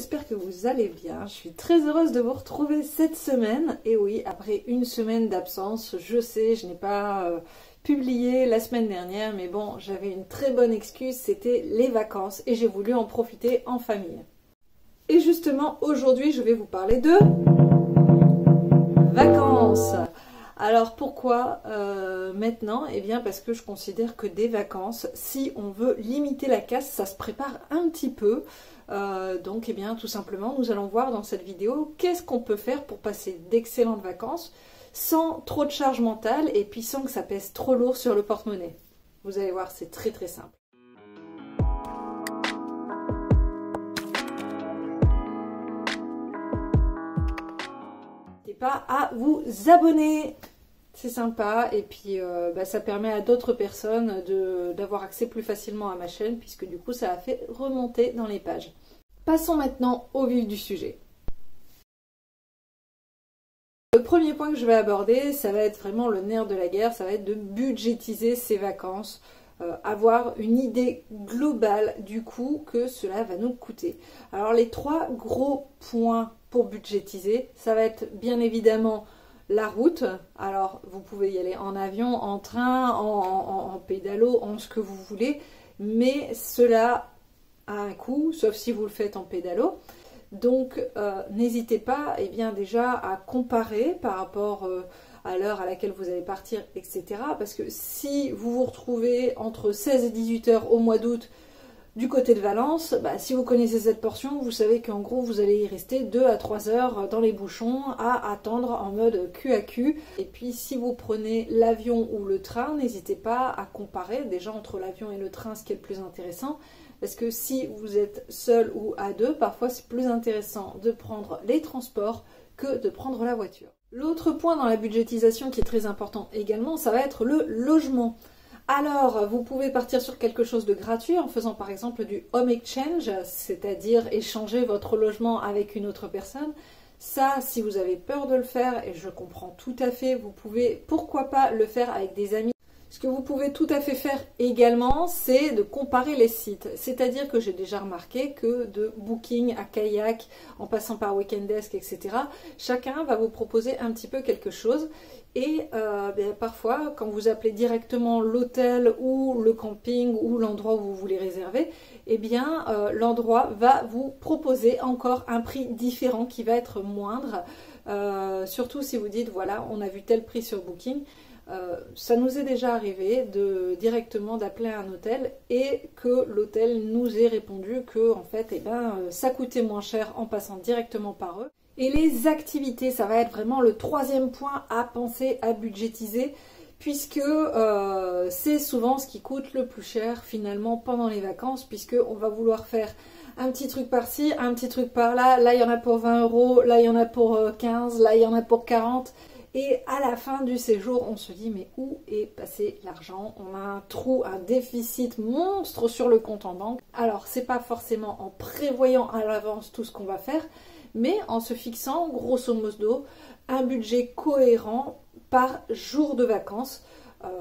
j'espère que vous allez bien. Je suis très heureuse de vous retrouver cette semaine. Et oui, après une semaine d'absence, je sais, je n'ai pas publié la semaine dernière, mais bon, j'avais une très bonne excuse, c'était les vacances et j'ai voulu en profiter en famille. Et justement, aujourd'hui, je vais vous parler de vacances. Alors pourquoi maintenant? Eh bien parce que je considère que des vacances, si on veut limiter la casse, ça se prépare un petit peu. Donc eh bien tout simplement, nous allons voir dans cette vidéo qu'est-ce qu'on peut faire pour passer d'excellentes vacances sans trop de charge mentale et puis sans que ça pèse trop lourd sur le porte-monnaie. Vous allez voir, c'est très très simple. N'hésitez pas à vous abonner. C'est sympa et puis ça permet à d'autres personnes d'avoir accès plus facilement à ma chaîne puisque du coup ça a fait remonter dans les pages. Passons maintenant au vif du sujet. Le premier point que je vais aborder, ça va être vraiment le nerf de la guerre, ça va être de budgétiser ses vacances, avoir une idée globale du coût que cela va nous coûter. Alors les trois gros points pour budgétiser, ça va être bien évidemment la route. Alors vous pouvez y aller en avion, en train, en pédalo, en ce que vous voulez, mais cela a un coût, sauf si vous le faites en pédalo. Donc n'hésitez pas bien déjà à comparer par rapport à l'heure à laquelle vous allez partir, etc. Parce que si vous vous retrouvez entre 16 et 18 heures au mois d'août du côté de Valence, si vous connaissez cette portion, vous savez qu'en gros vous allez y rester 2 à 3 heures dans les bouchons à attendre en mode queue à queue. Et puis si vous prenez l'avion ou le train, n'hésitez pas à comparer déjà entre l'avion et le train ce qui est le plus intéressant. Parce que si vous êtes seul ou à deux, parfois c'est plus intéressant de prendre les transports que de prendre la voiture. L'autre point dans la budgétisation qui est très important également, ça va être le logement. Alors, vous pouvez partir sur quelque chose de gratuit en faisant par exemple du home exchange, c'est-à-dire échanger votre logement avec une autre personne. Ça, si vous avez peur de le faire, et je comprends tout à fait, vous pouvez pourquoi pas le faire avec des amis. Ce que vous pouvez tout à fait faire également, c'est de comparer les sites. C'est-à-dire que j'ai déjà remarqué que de Booking à Kayak, en passant par Weekend Desk, etc., chacun va vous proposer un petit peu quelque chose. Et parfois, quand vous appelez directement l'hôtel ou le camping ou l'endroit où vous voulez réserver, l'endroit va vous proposer encore un prix différent qui va être moindre. Surtout si vous dites, voilà, on a vu tel prix sur Booking. Ça nous est déjà arrivé directement d'appeler un hôtel et que l'hôtel nous ait répondu que en fait, ça coûtait moins cher en passant directement par eux. Et les activités, ça va être vraiment le troisième point à penser à budgétiser puisque c'est souvent ce qui coûte le plus cher finalement pendant les vacances puisqu'on va vouloir faire un petit truc par-ci, un petit truc par-là. Là, il y en a pour 20 €, là, il y en a pour 15, là, il y en a pour 40. Et à la fin du séjour, on se dit mais où est passé l'argent? On a un trou, un déficit monstre sur le compte en banque. Alors c'est pas forcément en prévoyant à l'avance tout ce qu'on va faire, mais en se fixant grosso modo un budget cohérent par jour de vacances.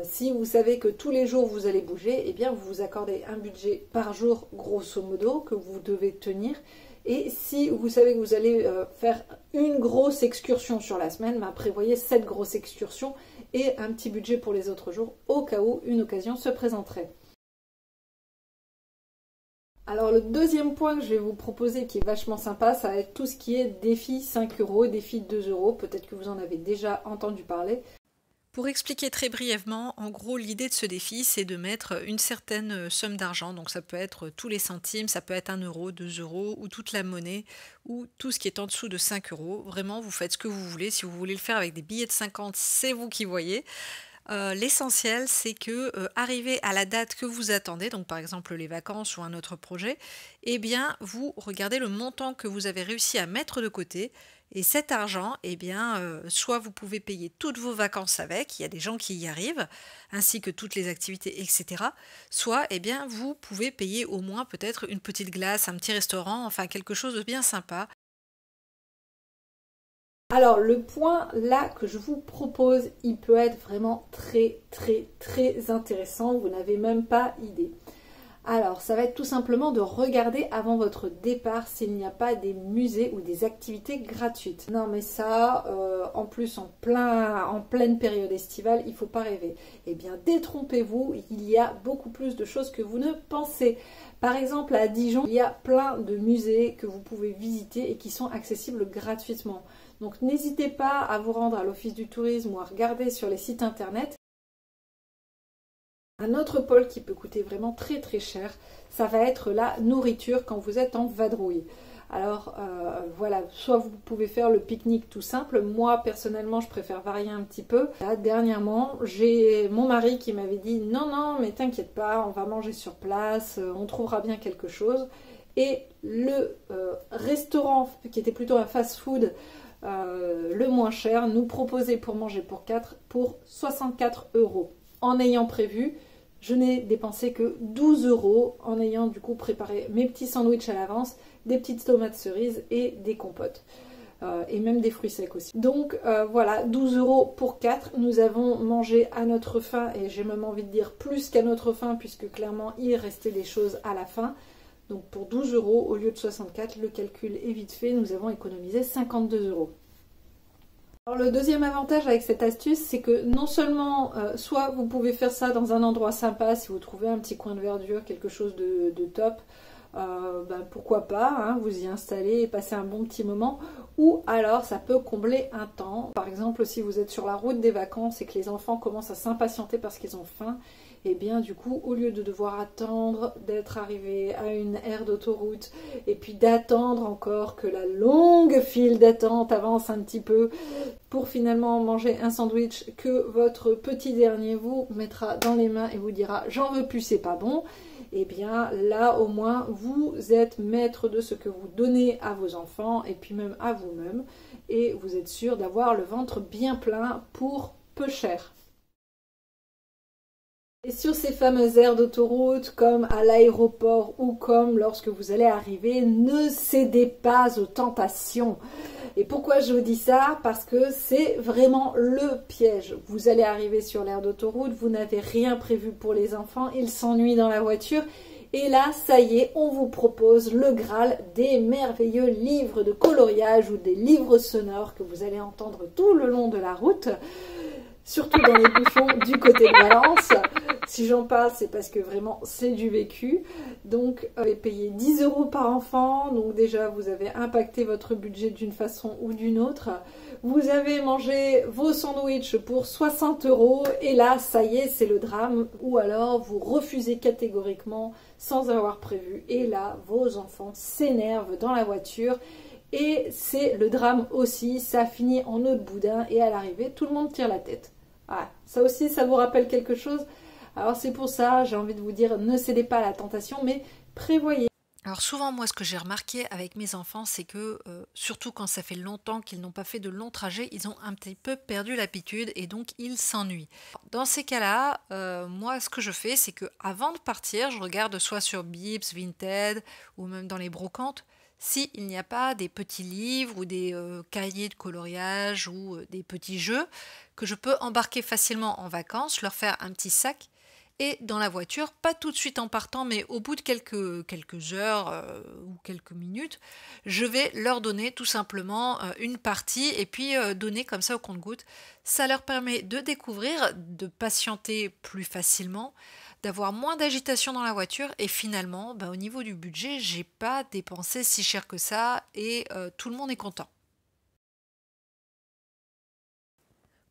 Si vous savez que tous les jours vous allez bouger, vous vous accordez un budget par jour grosso modo que vous devez tenir. Et si vous savez que vous allez faire une grosse excursion sur la semaine, prévoyez cette grosse excursion et un petit budget pour les autres jours au cas où une occasion se présenterait. Alors le deuxième point que je vais vous proposer qui est vachement sympa, ça va être tout ce qui est défi 5 €, défi 2 €, peut-être que vous en avez déjà entendu parler. Pour expliquer très brièvement, en gros, l'idée de ce défi, c'est de mettre une certaine somme d'argent. Donc ça peut être tous les centimes, ça peut être 1 €, 2 € ou toute la monnaie ou tout ce qui est en dessous de 5 €. Vraiment, vous faites ce que vous voulez. Si vous voulez le faire avec des billets de 50, c'est vous qui voyez. L'essentiel, c'est que arrivé à la date que vous attendez, donc par exemple les vacances ou un autre projet, vous regardez le montant que vous avez réussi à mettre de côté. Et cet argent, soit vous pouvez payer toutes vos vacances avec, il y a des gens qui y arrivent, ainsi que toutes les activités, etc. Soit, vous pouvez payer au moins peut-être une petite glace, un petit restaurant, enfin quelque chose de bien sympa. Alors le point là que je vous propose, il peut être vraiment très très très intéressant, vous n'avez même pas idée. Alors, ça va être tout simplement de regarder avant votre départ s'il n'y a pas des musées ou des activités gratuites. Non mais ça, en plus en pleine période estivale, il ne faut pas rêver. Eh bien, détrompez-vous, il y a beaucoup plus de choses que vous ne pensez. Par exemple, à Dijon, il y a plein de musées que vous pouvez visiter et qui sont accessibles gratuitement. Donc n'hésitez pas à vous rendre à l'Office du tourisme ou à regarder sur les sites internet. Un autre pôle qui peut coûter vraiment très très cher, ça va être la nourriture quand vous êtes en vadrouille. Alors voilà, soit vous pouvez faire le pique-nique tout simple. Moi personnellement je préfère varier un petit peu. Là, dernièrement j'ai mon mari qui m'avait dit non non mais t'inquiète pas, on va manger sur place, on trouvera bien quelque chose. Et le restaurant qui était plutôt un fast-food le moins cher nous proposait pour manger pour 4 pour 64 €. En ayant prévu, je n'ai dépensé que 12 € en ayant du coup préparé mes petits sandwichs à l'avance, des petites tomates cerises et des compotes. Et même des fruits secs aussi. Donc voilà, 12 € pour 4. Nous avons mangé à notre faim et j'ai même envie de dire plus qu'à notre faim puisque clairement il restait des choses à la fin. Donc pour 12 € au lieu de 64, le calcul est vite fait, nous avons économisé 52 €. Alors le deuxième avantage avec cette astuce, c'est que non seulement soit vous pouvez faire ça dans un endroit sympa, si vous trouvez un petit coin de verdure, quelque chose de top, pourquoi pas, hein, vous y installer et passer un bon petit moment, ou alors ça peut combler un temps. Par exemple, si vous êtes sur la route des vacances et que les enfants commencent à s'impatienter parce qu'ils ont faim, et bien du coup, au lieu de devoir attendre d'être arrivé à une aire d'autoroute et puis d'attendre encore que la longue file d'attente avance un petit peu pour finalement manger un sandwich que votre petit dernier vous mettra dans les mains et vous dira j'en veux plus, c'est pas bon. Et bien là au moins vous êtes maître de ce que vous donnez à vos enfants et puis même à vous-même et vous êtes sûr d'avoir le ventre bien plein pour peu cher. Et sur ces fameuses aires d'autoroute, comme à l'aéroport ou comme lorsque vous allez arriver, ne cédez pas aux tentations. Et pourquoi je vous dis ça? Parce que c'est vraiment le piège. Vous allez arriver sur l'aire d'autoroute, vous n'avez rien prévu pour les enfants, ils s'ennuient dans la voiture. Et là, ça y est, on vous propose le Graal des merveilleux livres de coloriage ou des livres sonores que vous allez entendre tout le long de la route. Surtout dans les bouchons du côté de Valence. Si j'en parle, c'est parce que vraiment c'est du vécu. Donc, vous allez payer 10 € par enfant. Donc déjà, vous avez impacté votre budget d'une façon ou d'une autre. Vous avez mangé vos sandwichs pour 60 €. Et là, ça y est, c'est le drame. Ou alors, vous refusez catégoriquement sans avoir prévu. Et là, vos enfants s'énervent dans la voiture. Et c'est le drame aussi, ça finit en eau de boudin et à l'arrivée, tout le monde tire la tête. Ah, ça aussi, ça vous rappelle quelque chose? Alors c'est pour ça, j'ai envie de vous dire, ne cédez pas à la tentation, mais prévoyez. Alors souvent, moi, ce que j'ai remarqué avec mes enfants, c'est que, surtout quand ça fait longtemps qu'ils n'ont pas fait de longs trajets, ils ont un petit peu perdu l'habitude et donc ils s'ennuient. Dans ces cas-là, moi, ce que je fais, c'est que avant de partir, je regarde soit sur Bips, Vinted ou même dans les brocantes, s'il n'y a pas des petits livres ou des cahiers de coloriage ou des petits jeux que je peux embarquer facilement en vacances, leur faire un petit sac et dans la voiture, pas tout de suite en partant, mais au bout de quelques heures ou quelques minutes, je vais leur donner tout simplement une partie et puis donner comme ça au compte-gouttes. Ça leur permet de découvrir, de patienter plus facilement, d'avoir moins d'agitation dans la voiture et finalement, au niveau du budget, j'ai pas dépensé si cher que ça et tout le monde est content.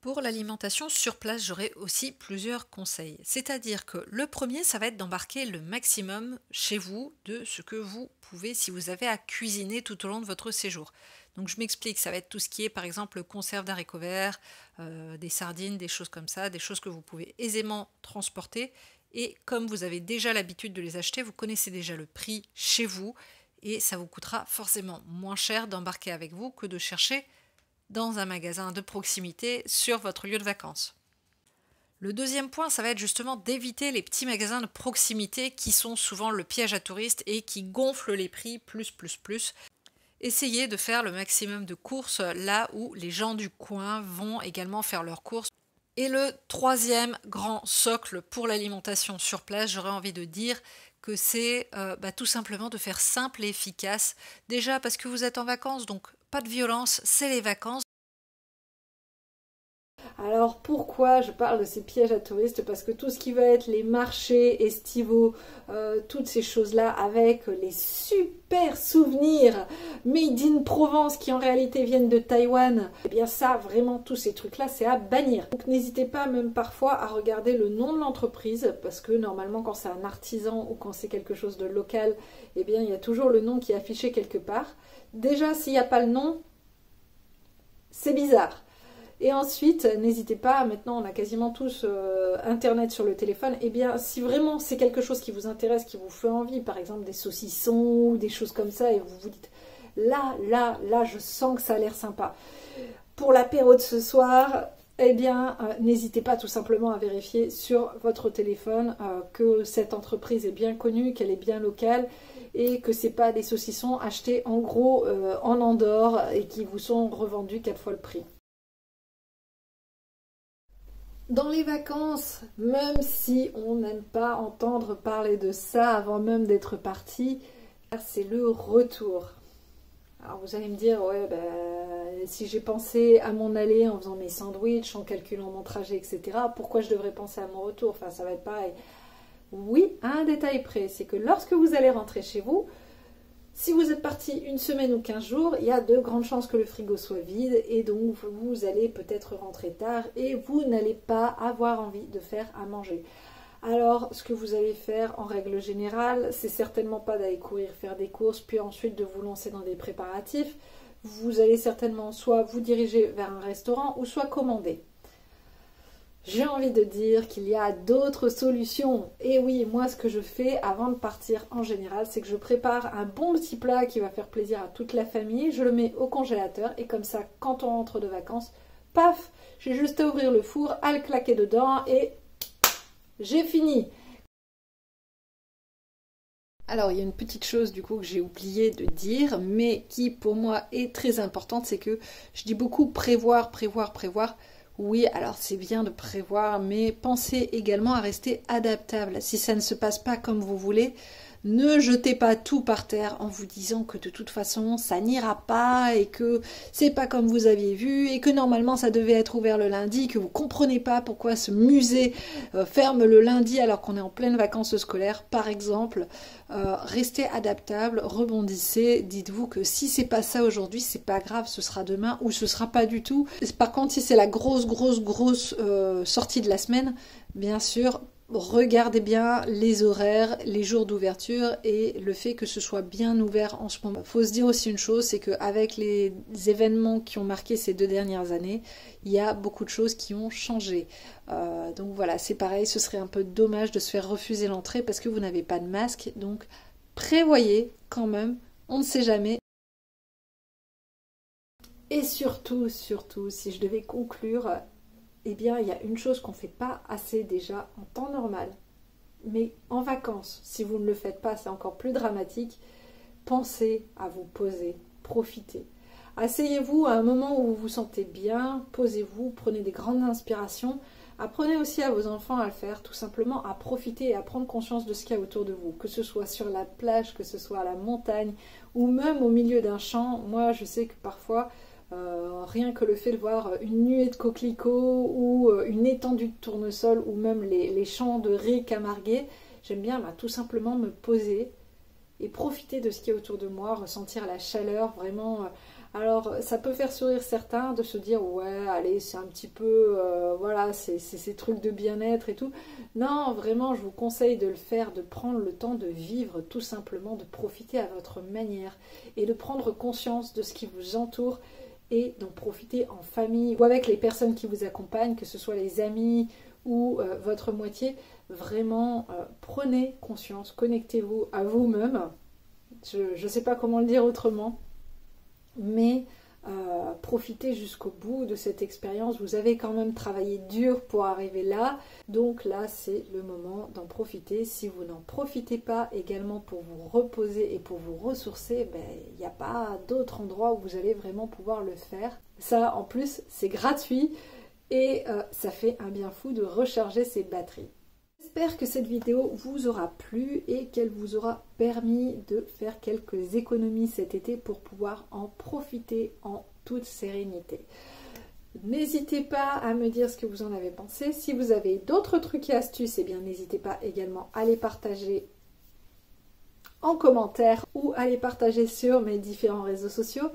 Pour l'alimentation sur place, j'aurai aussi plusieurs conseils. C'est-à-dire que le premier, ça va être d'embarquer le maximum chez vous de ce que vous pouvez si vous avez à cuisiner tout au long de votre séjour. Donc je m'explique, ça va être tout ce qui est par exemple conserve d'haricots verts, des sardines, des choses comme ça, des choses que vous pouvez aisément transporter. Et comme vous avez déjà l'habitude de les acheter, vous connaissez déjà le prix chez vous et ça vous coûtera forcément moins cher d'embarquer avec vous que de chercher dans un magasin de proximité sur votre lieu de vacances. Le deuxième point, ça va être justement d'éviter les petits magasins de proximité qui sont souvent le piège à touristes et qui gonflent les prix plus. Essayez de faire le maximum de courses là où les gens du coin vont également faire leurs courses. Et le troisième grand socle pour l'alimentation sur place, j'aurais envie de dire que c'est tout simplement de faire simple et efficace. Déjà parce que vous êtes en vacances, donc pas de violence, c'est les vacances. Alors pourquoi je parle de ces pièges à touristes? Parce que tout ce qui va être les marchés estivaux, toutes ces choses-là avec les super souvenirs made in Provence qui en réalité viennent de Taïwan, eh bien ça vraiment tous ces trucs-là c'est à bannir. Donc n'hésitez pas même parfois à regarder le nom de l'entreprise parce que normalement quand c'est un artisan ou quand c'est quelque chose de local, eh bien il y a toujours le nom qui est affiché quelque part. Déjà s'il n'y a pas le nom, c'est bizarre. Et ensuite, n'hésitez pas, maintenant on a quasiment tous Internet sur le téléphone, et bien si vraiment c'est quelque chose qui vous intéresse, qui vous fait envie, par exemple des saucissons ou des choses comme ça, et vous vous dites là, je sens que ça a l'air sympa. Pour l'apéro de ce soir, eh bien n'hésitez pas tout simplement à vérifier sur votre téléphone que cette entreprise est bien connue, qu'elle est bien locale, et que c'est pas des saucissons achetés en gros en Andorre et qui vous sont revendus 4 fois le prix. Dans les vacances, même si on n'aime pas entendre parler de ça avant même d'être parti, c'est le retour. Alors vous allez me dire, ouais, si j'ai pensé à mon aller en faisant mes sandwichs, en calculant mon trajet, etc., pourquoi je devrais penser à mon retour? Enfin, ça va être pareil. Oui, à un détail près, c'est que lorsque vous allez rentrer chez vous, si vous êtes parti une semaine ou 15 jours, il y a de grandes chances que le frigo soit vide et donc vous allez peut-être rentrer tard et vous n'allez pas avoir envie de faire à manger. Alors, ce que vous allez faire en règle générale, c'est certainement pas d'aller courir faire des courses puis ensuite de vous lancer dans des préparatifs. Vous allez certainement soit vous diriger vers un restaurant ou soit commander. J'ai envie de dire qu'il y a d'autres solutions. Et oui, moi ce que je fais avant de partir en général, c'est que je prépare un bon petit plat qui va faire plaisir à toute la famille. Je le mets au congélateur et comme ça, quand on rentre de vacances, paf, j'ai juste à ouvrir le four, à le claquer dedans et j'ai fini. Alors, il y a une petite chose du coup que j'ai oublié de dire, mais qui pour moi est très importante, c'est que je dis beaucoup prévoir, prévoir, prévoir. Oui, alors c'est bien de prévoir, mais pensez également à rester adaptable. Si ça ne se passe pas comme vous voulez, ne jetez pas tout par terre en vous disant que de toute façon ça n'ira pas et que c'est pas comme vous aviez vu et que normalement ça devait être ouvert le lundi, que vous comprenez pas pourquoi ce musée ferme le lundi alors qu'on est en pleine vacances scolaires par exemple. Restez adaptable, rebondissez, dites-vous que si c'est pas ça aujourd'hui, c'est pas grave, ce sera demain ou ce sera pas du tout. Par contre, si c'est la grosse sortie de la semaine, bien sûr, regardez bien les horaires, les jours d'ouverture et le fait que ce soit bien ouvert en ce moment. Il faut se dire aussi une chose, c'est qu'avec les événements qui ont marqué ces 2 dernières années, il y a beaucoup de choses qui ont changé. Donc voilà, c'est pareil, ce serait un peu dommage de se faire refuser l'entrée parce que vous n'avez pas de masque. Donc prévoyez quand même, on ne sait jamais. Et surtout, si je devais conclure, eh bien, il y a une chose qu'on ne fait pas assez déjà en temps normal. Mais en vacances, si vous ne le faites pas, c'est encore plus dramatique. Pensez à vous poser, profitez. Asseyez-vous à un moment où vous vous sentez bien, posez-vous, prenez des grandes inspirations. Apprenez aussi à vos enfants à le faire, tout simplement à profiter et à prendre conscience de ce qu'il y a autour de vous. Que ce soit sur la plage, que ce soit à la montagne ou même au milieu d'un champ. Moi, je sais que parfois... rien que le fait de voir une nuée de coquelicots ou une étendue de tournesol ou même les champs de riz camarguais, j'aime bien tout simplement me poser et profiter de ce qui est autour de moi, ressentir la chaleur vraiment. Alors ça peut faire sourire certains de se dire ouais allez c'est un petit peu voilà c'est ces trucs de bien-être et tout. Non vraiment je vous conseille de le faire, de prendre le temps de vivre tout simplement, de profiter à votre manière et de prendre conscience de ce qui vous entoure et d'en profiter en famille ou avec les personnes qui vous accompagnent, que ce soit les amis ou votre moitié. Vraiment, prenez conscience, connectez-vous à vous-même. Je ne sais pas comment le dire autrement, mais profitez jusqu'au bout de cette expérience. Vous avez quand même travaillé dur pour arriver là, donc là c'est le moment d'en profiter. Si vous n'en profitez pas également pour vous reposer et pour vous ressourcer, il n'y a pas d'autre endroit où vous allez vraiment pouvoir le faire. Ça en plus c'est gratuit et ça fait un bien fou de recharger ses batteries. J'espère que cette vidéo vous aura plu et qu'elle vous aura permis de faire quelques économies cet été pour pouvoir en profiter en toute sérénité. N'hésitez pas à me dire ce que vous en avez pensé. Si vous avez d'autres trucs et astuces, eh bien n'hésitez pas également à les partager en commentaire ou à les partager sur mes différents réseaux sociaux.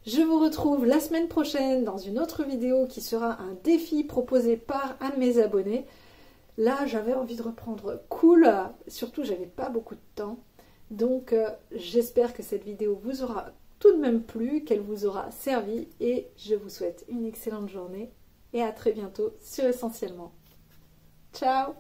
Je vous retrouve la semaine prochaine dans une autre vidéo qui sera un défi proposé par un de mes abonnés. Là, j'avais envie de reprendre cool, surtout j'avais pas beaucoup de temps. Donc j'espère que cette vidéo vous aura tout de même plu, qu'elle vous aura servi et je vous souhaite une excellente journée et à très bientôt sur Essentiellement. Ciao!